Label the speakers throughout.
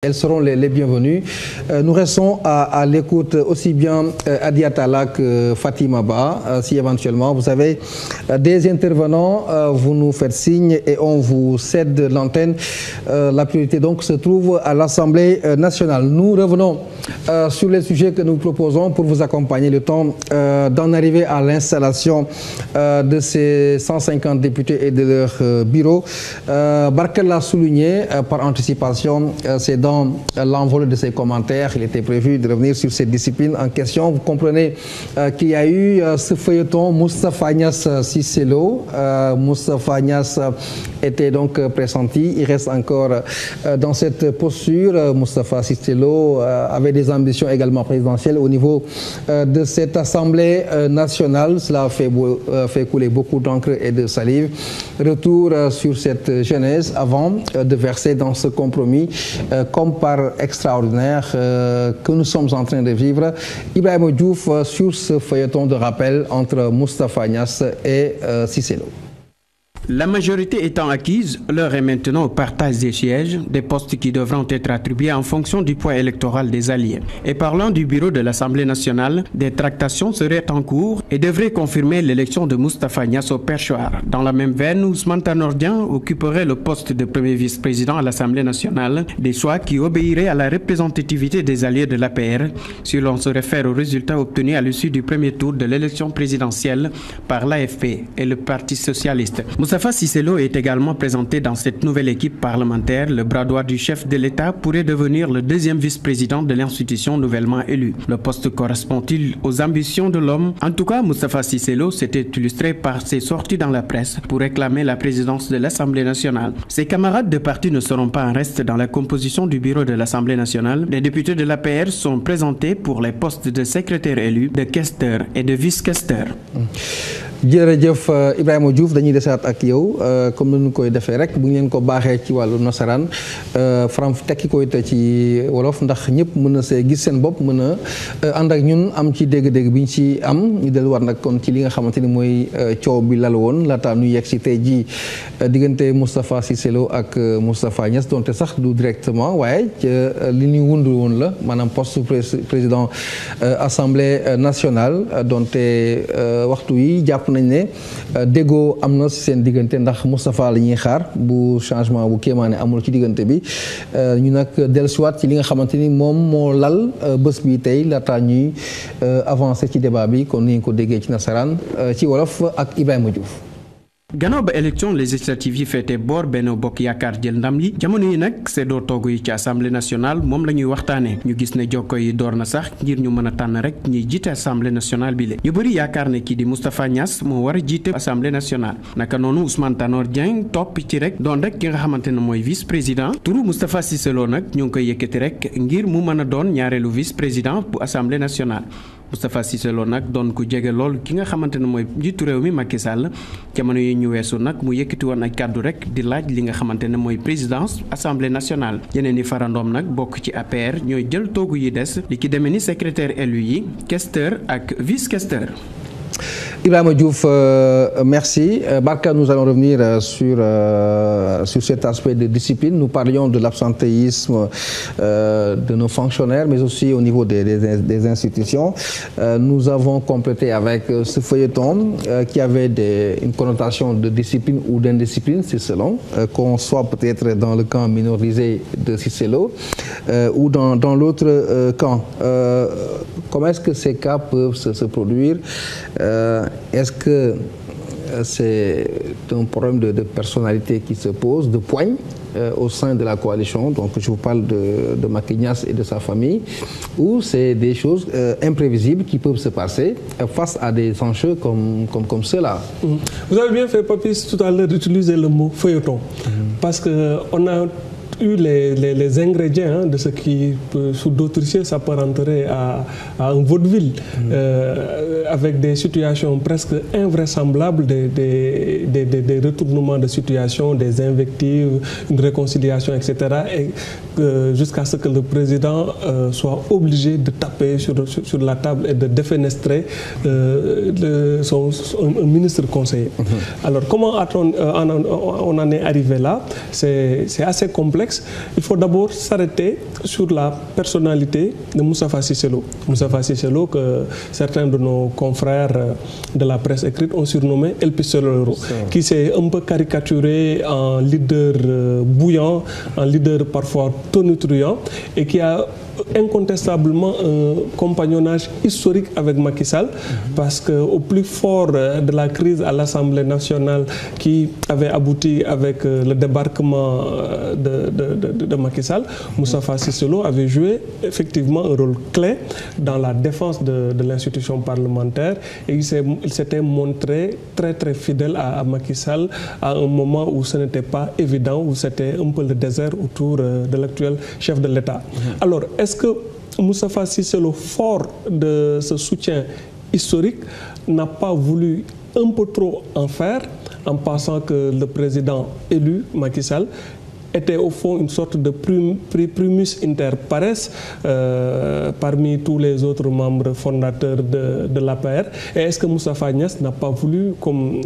Speaker 1: Elles seront les bienvenues. Nous restons à l'écoute aussi bien Adiatala que Fatima Ba. Si éventuellement vous avez des intervenants, vous nous faites signe et on vous cède l'antenne. La priorité donc se trouve à l'Assemblée nationale. Nous revenons sur les sujets que nous proposons pour vous accompagner le temps d'en arriver à l'installation de ces 150 députés et de leur bureau. Barkel l'a souligné par anticipation, c'est dans l'envol de ses commentaires, il était prévu de revenir sur ces disciplines en question. Vous comprenez qu'il y a eu ce feuilleton Moustapha Niasse Cissé Lo. Moustapha Niasse était donc pressenti. Il reste encore dans cette posture. Moustapha Cissé Lo avait des ambitions également présidentielles au niveau de cette Assemblée nationale. Cela a fait couler beaucoup d'encre et de salive. Retour sur cette genèse avant de verser dans ce compromis comme par extraordinaire que nous sommes en train de vivre. Ibrahima Diouf sur ce feuilleton de rappel entre Moustapha Niasse et Cissé Lo.
Speaker 2: La majorité étant acquise, l'heure est maintenant au partage des sièges, des postes qui devront être attribués en fonction du poids électoral des alliés. Et parlant du bureau de l'Assemblée nationale, des tractations seraient en cours et devraient confirmer l'élection de Moustapha Niasse au perchoir. Dans la même veine, Ousmane Tanor Dieng occuperait le poste de premier vice-président à l'Assemblée nationale, des choix qui obéiraient à la représentativité des alliés de l'APR, si l'on se réfère aux résultats obtenus à l'issue du premier tour de l'élection présidentielle par l'AFP et le Parti socialiste. Moustapha Cissé Lo est également présenté dans cette nouvelle équipe parlementaire. Le bras droit du chef de l'État pourrait devenir le deuxième vice-président de l'institution nouvellement élu. Le poste correspond-il aux ambitions de l'homme? En tout cas, Moustapha Cissé Lo s'était illustré par ses sorties dans la presse pour réclamer la présidence de l'Assemblée nationale. Ses camarades de parti ne seront pas en reste dans la composition du bureau de l'Assemblée nationale. Les députés de l'APR sont présentés pour les postes de secrétaire élu, de questeur et de vice-questeur.
Speaker 1: jërëjëf Ibrahima Diouf dañuy desaat ak yow comme ni ñu koy defee rek bu ñu leen ko baaxee ci wàllu nasaraan faram tekki koy te ci wolof ndax ñëpp mën a see gis seen bopp mën a ànd ak ñun am ci dégg-dégg bi ñu ci am ñu delluwaat nag kon ci li nga xamante ni mooy coow bi lal woon laataa ñu yegg si tey jii diggante Moustapha Cissé Lo ak Moustapha Niasse donte sax du directement waaye li ñu wundu woon la maanaam poste président Assemblée nationale donte waxtu yi jàpp nañ ne déggoo am na seen diggante ndax Moustapha la ñuy xaar bu changement bu kéemaane amul ci diggante bi ñu nag dellusiwaat ci li nga xamante ni moom moo lal bés bi tey laata ñuy avancé ci débat bi kon ni ñu ko déggee ci nasaraan ci wolof ak Ibrahima Diouf.
Speaker 2: gannaaw ba élection législative yi féete boor Benno Bokk Yaakaar jël ndam li jamono yi nag seddoo toogu yi ci assemblée nationale moom la ñuy waxtaanee ñu gis ne jokko yi door na sax ngir ñu mën a tànn rek ñuy jiite assemblée nationale bi la ñu bëri yaakaar ne kii di Moustapha Niasse moo war a jiite assemblée nationale naka noonu Ousmane Tanor Dieng topp ci rek doon rek ki nga xamante ne mooy vice président turu Moustapha Cissé Lo nag ñu ngi koy yëkkati rek ngir mu mën a doon ñaareelu vice président bu assemblée nationale. Moustapha Cissé Lo nag doon ku jege lool ki nga xamante ne mooy njiitu réew mi Macky Sall jamono yi ñu weesu nag mu yëkkati woon ay kàddu rek di laaj li nga xamante ne mooy présidence assemblée nationale yeneen i farandoom nag bokk ci APR ñooy jël toogu yi des li ki demee ni secrétaire élu yi questeur ak vice questeur.
Speaker 1: Ibrahima Diouf, merci. Barka, nous allons revenir sur cet aspect de discipline. Nous parlions de l'absentéisme de nos fonctionnaires, mais aussi au niveau des institutions. Nous avons complété avec ce feuilleton qui avait une connotation de discipline ou d'indiscipline, c'est selon, qu'on soit peut-être dans le camp minorisé de Cissé Lo ou dans l'autre camp. Comment est-ce que ces cas peuvent se produire? Est-ce que c'est un problème de personnalité qui se pose, de poigne au sein de la coalition? Donc je vous parle de Macky Niasse et de sa famille, ou c'est des choses imprévisibles qui peuvent se passer face à des enjeux comme ceux-là.
Speaker 3: Vous avez bien fait, Papis, tout à l'heure d'utiliser le mot feuilleton, parce qu'on a eu les ingrédients de ce qui, sous d'autres cieux, s'apparenterait à un vaudeville, avec des situations presque invraisemblables, des retournements de situation, des invectives, une réconciliation, etc. Et jusqu'à ce que le président soit obligé de taper sur la table et de défenestrer un ministre conseiller. Alors, comment on en est arrivé là? C'est assez complexe. contexte, il faut d'abord s'arrêter sur la personnalité de Moustapha Cissé Lo. Moustapha Cissé Lo, que certains de nos confrères de la presse écrite ont surnommé El Pistolero, qui s'est un peu caricaturé en leader bouillant, en leader parfois tonitruant, et qui a incontestablement un compagnonnage historique avec Macky Sall, parce qu'au plus fort de la crise à l'Assemblée nationale qui avait abouti avec le débarquement de Macky Sall, Moustapha Cissé Lo avait joué effectivement un rôle clé dans la défense de l'institution parlementaire, et il s'était montré très très fidèle à Macky Sall à un moment où ce n'était pas évident, où c'était un peu le désert autour de l'actuel chef de l'État. Alors, est-ce que Moustapha Cissé Lo, fort de ce soutien historique, n'a pas voulu un peu trop en faire, en pensant que le président élu, Macky Sall, était au fond une sorte de primus inter pares parmi tous les autres membres fondateurs de l'APR? Et est-ce que Moustapha Niasse n'a pas voulu, comme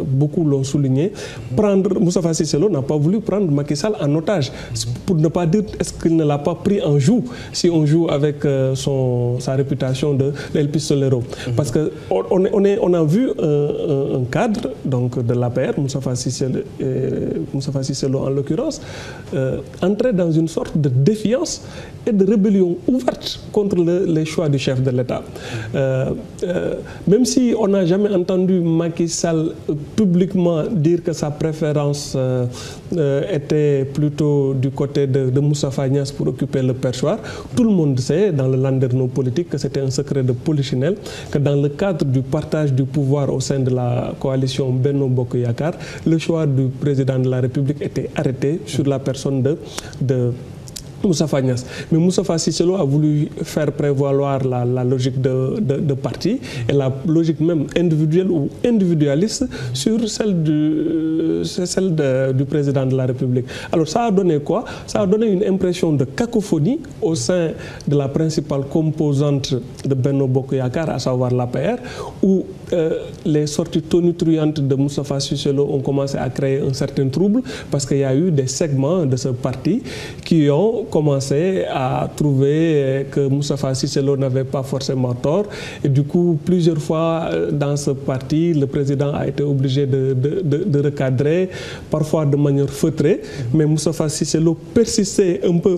Speaker 3: beaucoup l'ont souligné, Moustapha Cissé Lo n'a pas voulu prendre Macky Sall en otage? Pour ne pas dire, est-ce qu'il ne l'a pas pris en joue, si on joue avec sa réputation de El Pistolero? Parce qu'on a vu un cadre donc, de l'APR, Moustapha Cissé Lo en l'occurrence, entrer dans une sorte de défiance et de rébellion ouverte contre les choix du chef de l'État. Même si on n'a jamais entendu Macky Sall publiquement dire que sa préférence était plutôt du côté de Moustapha Niasse pour occuper le perchoir, tout le monde sait dans le landerneau politique que c'était un secret de polichinelle, que dans le cadre du partage du pouvoir au sein de la coalition Benno Bokk Yakaar, le choix du président de la République était arrêté sur la personne de Moustapha Niasse. Mais Moustapha Cissé Lo a voulu faire prévaloir la logique de parti et la logique même individuelle ou individualiste sur celle du président de la République. Alors ça a donné quoi? Ça a donné une impression de cacophonie au sein de la principale composante de Benno Bokk Yakaar, à savoir l'APR, où les sorties tonitruantes de Moustapha Cissé Lo ont commencé à créer un certain trouble, parce qu'il y a eu des segments de ce parti qui ont commencé à trouver que Moustapha Cissé Lo n'avait pas forcément tort, et du coup plusieurs fois dans ce parti le président a été obligé de recadrer, parfois de manière feutrée, mais Moustapha Cissé Lo persistait un peu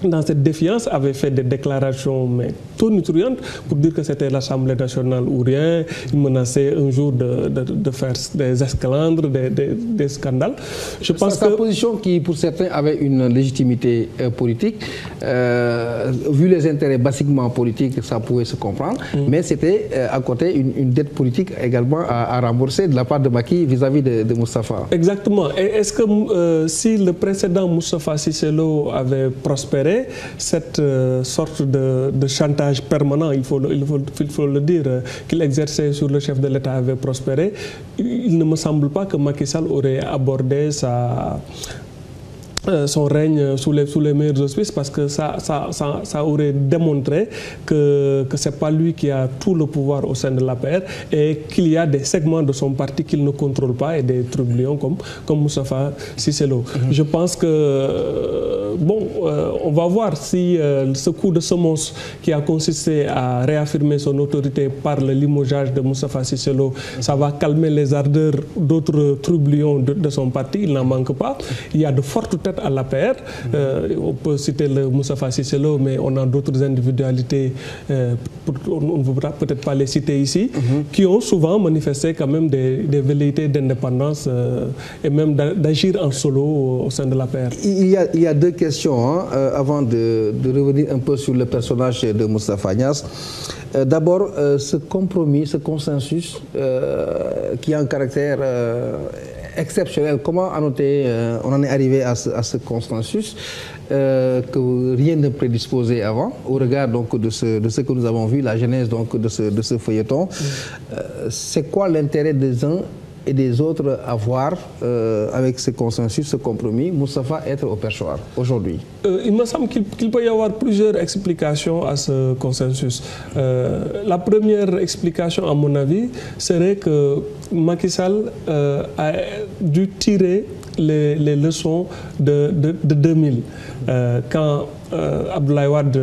Speaker 3: dans cette défiance, avait fait des déclarations mais tonitruantes pour dire que c'était l'Assemblée nationale ou rien. Il menaçait un jour de faire des esclandres, des scandales. Je pense que sa
Speaker 1: position, qui pour certains avait une légitimité politique, vu les intérêts basiquement politiques, ça pouvait se comprendre, mais c'était à côté une dette politique également à rembourser de la part de Macky vis-à-vis de Moustapha.
Speaker 3: Exactement. Et est-ce que si le précédent Moustapha Cissé Lo avait prospéré, cette sorte de chantage permanent, il faut le dire, qu'il exerçait sur le chef de l'État avait prospéré, il ne me semble pas que Macky Sall aurait abordé son règne sous les meilleurs auspices, parce que ça aurait démontré que ce n'est pas lui qui a tout le pouvoir au sein de l'APR, et qu'il y a des segments de son parti qu'il ne contrôle pas, et des trublions comme Moustapha Cissé Lo. Je pense que on va voir si ce coup de semonce qui a consisté à réaffirmer son autorité par le limogeage de Moustapha Cissé Lo, ça va calmer les ardeurs d'autres trublions de son parti. Il n'en manque pas. Il y a de fortes têtes à l'APR. On peut citer le Moustapha Cissé Lo, mais on a d'autres individualités, on ne voudra peut-être pas les citer ici, qui ont souvent manifesté quand même des velléités d'indépendance et même d'agir en solo au sein de l'APR.
Speaker 1: Il y a deux questions avant de revenir un peu sur le personnage de Moustapha Niasse. D'abord, ce compromis, ce consensus qui a un caractère exceptionnel. Comment on en est arrivé à ce consensus que rien ne prédisposait avant, au regard donc de ce que nous avons vu, la genèse donc de ce feuilleton. C'est quoi l'intérêt des uns et des autres à voir avec ce consensus, ce compromis, Moustapha être au perchoir aujourd'hui?
Speaker 3: Il me semble qu'il peut y avoir plusieurs explications à ce consensus. La première explication, à mon avis, serait que Macky Sall a dû tirer les leçons de 2000, quand Abdoulaye Wade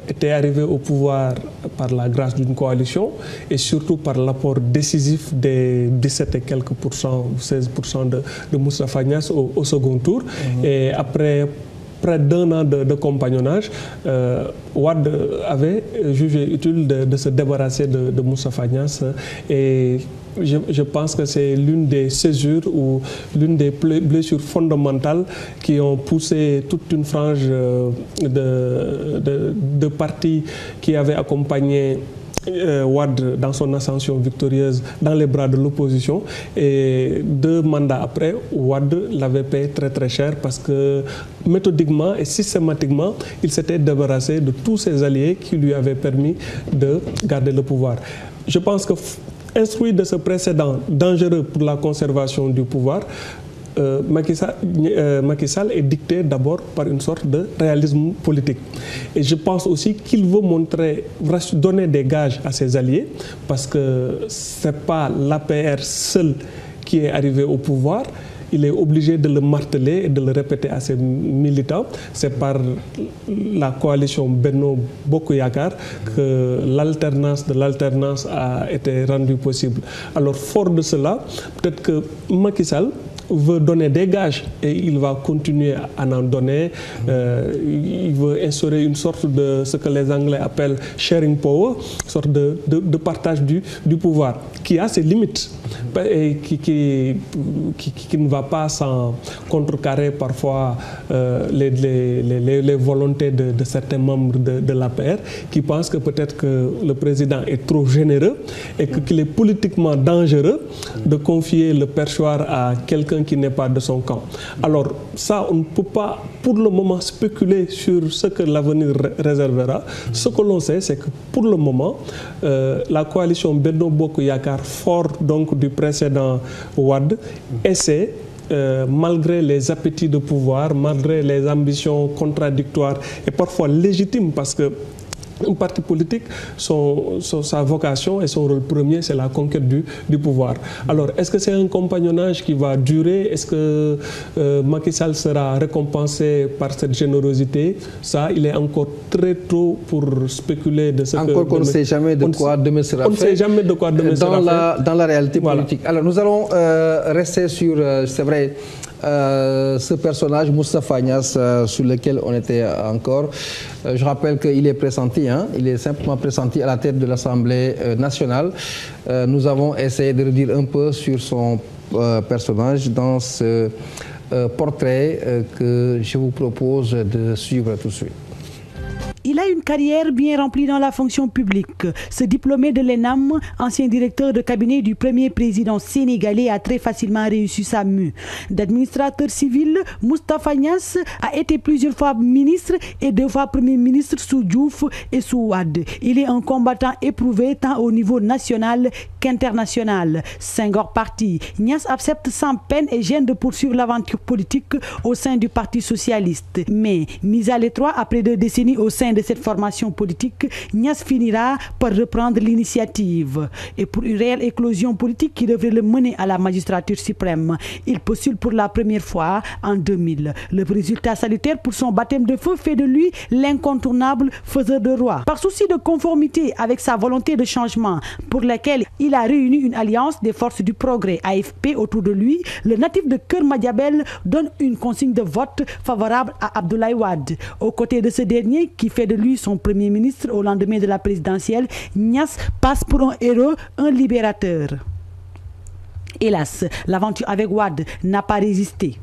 Speaker 3: était arrivé au pouvoir par la grâce d'une coalition et surtout par l'apport décisif des 17 et quelques pourcents ou 16% de Moustapha Niasse au second tour. Et après près d'1 an de compagnonnage, Wade avait jugé utile de se débarrasser de Moustapha Niasse, et je pense que c'est l'une des césures ou l'une des blessures fondamentales qui ont poussé toute une frange de partis qui avaient accompagné Wade dans son ascension victorieuse dans les bras de l'opposition, et 2 mandats après, Wade l'avait payé très très cher parce que méthodiquement et systématiquement, il s'était débarrassé de tous ses alliés qui lui avaient permis de garder le pouvoir. Je pense que, instruit de ce précédent dangereux pour la conservation du pouvoir, Macky Sall est dicté d'abord par une sorte de réalisme politique. Et je pense aussi qu'il veut donner des gages à ses alliés, parce que ce n'est pas l'APR seul qui est arrivé au pouvoir. Il est obligé de le marteler et de le répéter à ses militants. C'est par la coalition Benno Bokk Yakaar que l'alternance de l'alternance a été rendue possible. Alors, fort de cela, peut-être que Macky Sall veut donner des gages et il va continuer à en donner. Il veut instaurer une sorte de ce que les Anglais appellent sharing power, une sorte de partage du pouvoir, qui a ses limites et qui ne va pas sans contrecarrer parfois les volontés de certains membres de l'APR, qui pensent que peut-être que le président est trop généreux et qu'il est politiquement dangereux de confier le perchoir à quelqu'un qui n'est pas de son camp. Alors ça, on ne peut pas pour le moment spéculer sur ce que l'avenir réservera. Ce que l'on sait, c'est que pour le moment, la coalition Benno Bokk Yakaar, fort donc du précédent Wade, essaie, malgré les appétits de pouvoir, malgré les ambitions contradictoires et parfois légitimes, parce que un parti politique, sa vocation et son rôle premier, c'est la conquête du pouvoir. Alors, est-ce que c'est un compagnonnage qui va durer? Est-ce que Macky Sall sera récompensé par cette générosité? Ça, il est encore très tôt pour spéculer de ce que...
Speaker 1: Encore qu'on ne sait jamais de quoi demain sera fait.
Speaker 3: On ne sait jamais de quoi demain sera fait.
Speaker 1: Dans la réalité politique. Voilà. Alors, nous allons rester sur, c'est vrai, ce personnage, Moustapha Niasse, sur lequel on était encore. Je rappelle qu'il est pressenti, il est simplement pressenti à la tête de l'Assemblée nationale. Nous avons essayé de redire un peu sur son personnage dans ce portrait que je vous propose de suivre tout de suite.
Speaker 4: Il a une carrière bien remplie dans la fonction publique. Ce diplômé de l'ENAM, ancien directeur de cabinet du premier président sénégalais, a très facilement réussi sa mue. D'administrateur civil, Moustapha Niasse a été plusieurs fois ministre et 2 fois premier ministre sous Diouf et sous Wade. Il est un combattant éprouvé tant au niveau national qu'international. Senghor parti, Niasse accepte sans peine et gêne de poursuivre l'aventure politique au sein du Parti socialiste. Mais, mis à l'étroit après 2 décennies au sein de cette formation politique, Niasse finira par reprendre l'initiative. Et pour une réelle éclosion politique qui devrait le mener à la magistrature suprême, il postule pour la première fois en 2000. Le résultat salutaire pour son baptême de feu fait de lui l'incontournable faiseur de roi. Par souci de conformité avec sa volonté de changement, pour laquelle il a réuni une alliance des forces du progrès AFP autour de lui, le natif de Keur Madiabel donne une consigne de vote favorable à Abdoulaye Wade. Aux côtés de ce dernier, qui fait de lui son premier ministre au lendemain de la présidentielle, Niasse passe pour un héros, un libérateur. Hélas, l'aventure avec Wade n'a pas résisté.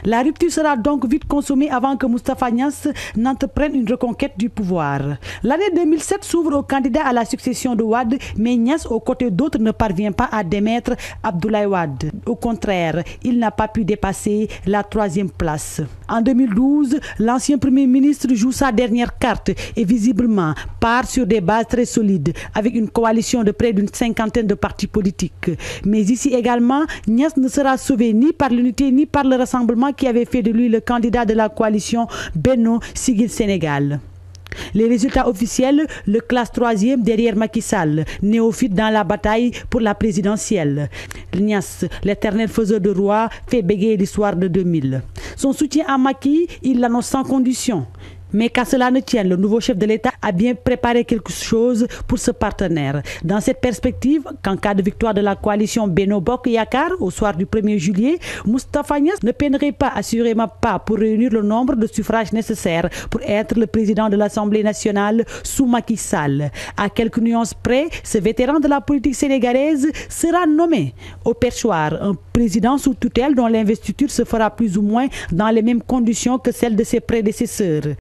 Speaker 4: La rupture sera donc vite consommée avant que Moustapha Niasse n'entreprenne une reconquête du pouvoir. L'année 2007 s'ouvre au candidat à la succession de Wade, mais Niasse, aux côtés d'autres, ne parvient pas à démettre Abdoulaye Wade. Au contraire, il n'a pas pu dépasser la 3e place. En 2012, l'ancien Premier ministre joue sa dernière carte et visiblement part sur des bases très solides avec une coalition de près d'une 50aine de partis politiques. Mais ici également, Niasse ne sera sauvé ni par l'unité ni par le rassemblement qui avait fait de lui le candidat de la coalition Benno Siggil Sénégal. Les résultats officiels le classent 3e derrière Macky Sall, néophyte dans la bataille pour la présidentielle. Niasse, l'éternel faiseur de roi, fait bégayer l'histoire de 2000. Son soutien à Macky, il l'annonce sans condition. Mais qu'à cela ne tienne, le nouveau chef de l'État a bien préparé quelque chose pour ce partenaire. Dans cette perspective, qu'en cas de victoire de la coalition Benno Bokk Yakaar au soir du 1er juillet, Moustapha Niasse ne peinerait assurément pas pour réunir le nombre de suffrages nécessaires pour être le président de l'Assemblée nationale sous Macky Sall. À quelques nuances près, ce vétéran de la politique sénégalaise sera nommé au perchoir, un président sous tutelle dont l'investiture se fera plus ou moins dans les mêmes conditions que celles de ses prédécesseurs.